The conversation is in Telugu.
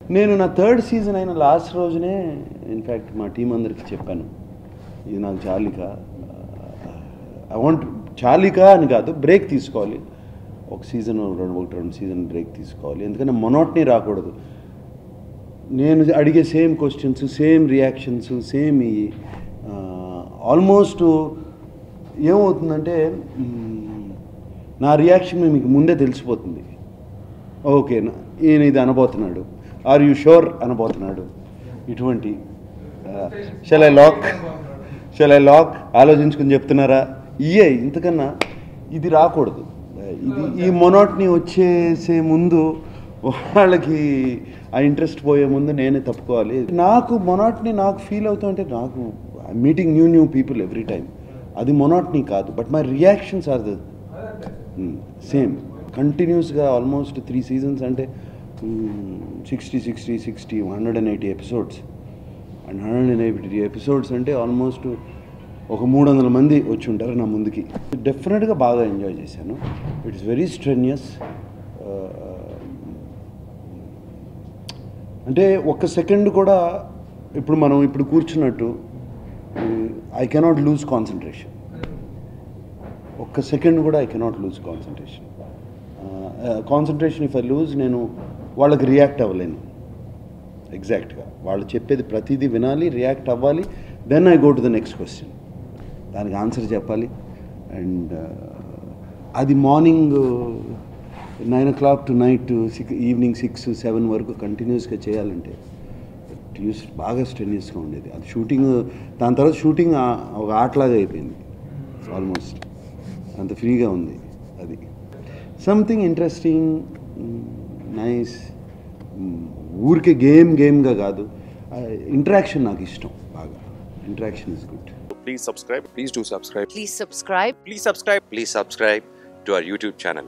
నేను నా థర్డ్ సీజన్ అయిన లాస్ట్ రోజునే ఇన్ఫ్యాక్ట్ మా టీం అందరికి చెప్పాను, ఇది నాకు చాలిక, ఐ వాంట్ చాలిక అని కాదు, బ్రేక్ తీసుకోవాలి, ఒక రెండు సీజన్ బ్రేక్ తీసుకోవాలి, ఎందుకంటే మొనోటనీ రాకూడదు. నేను అడిగే same questions, same reactions, same ఈ ఆల్మోస్ట్ ఏమవుతుందంటే నా రియాక్షన్ మీకు ముందే తెలిసిపోతుంది. ఓకే, ఈయన ఇది అనబోతున్నాడు, ఆర్ యూ షూర్ అనబోతున్నాడు, ఇటువంటి షల్ ఐ లాక్ ఆలోచించుకుని చెప్తున్నారా, ఇయే ఇంతకన్నా ఇది రాకూడదు. ఇది ఈ మొనోటనీ వచ్చేసే ముందు వాళ్ళకి ఆ ఇంట్రెస్ట్ పోయే ముందు నేనే తప్పుకోవాలి. నాకు మొనోటనీ నాకు ఫీల్ అవుతుంటే నాకు meeting new people every time, అది మొనోటనీ కాదు, but my reactions are the same కంటిన్యూస్గా ఆల్మోస్ట్ 3 seasons అంటే 60 180 ఎపిసోడ్స్, అండ్ 180 ఎపిసోడ్స్ అంటే ఆల్మోస్ట్ ఒక 300 మంది వచ్చి ఉంటారు నా ముందుకి. డెఫినెట్గా బాగా ఎంజాయ్ చేశాను. It's very strenuous. అంటే ఒక్క సెకండ్ కూడా ఇప్పుడు మనం కూర్చున్నట్టు ఐ కెనాట్ లూజ్ కాన్సన్ట్రేషన్. ఒక్క సెకండ్ కూడా I cannot loose concentration if I lose నేను వాళ్ళకి రియాక్ట్ అవ్వలేను. ఎగ్జాక్ట్గా వాళ్ళు చెప్పేది ప్రతిదీ వినాలి, రియాక్ట్ అవ్వాలి, then I go to the next question, దానికి ఆన్సర్ చెప్పాలి. అండ్ అది morning 9 o'clock to night evening 6-7 వరకు కంటిన్యూస్గా చేయాలంటే బాగా స్ట్రెన్యస్గా ఉండేది. అది షూటింగ్, దాని తర్వాత షూటింగ్ ఒక ఆటలాగా అయిపోయింది ఆల్మోస్ట్, అంత ఫ్రీగా ఉంది. అది సంథింగ్ ఇంట్రెస్టింగ్, నైస్, ఊరికే గేమ్గా కాదు, ఇంటరాక్షన్ నాకు ఇష్టం బాగా. Interaction is good. Please subscribe. Please do subscribe. Please subscribe. Please subscribe. Please subscribe to our YouTube channel.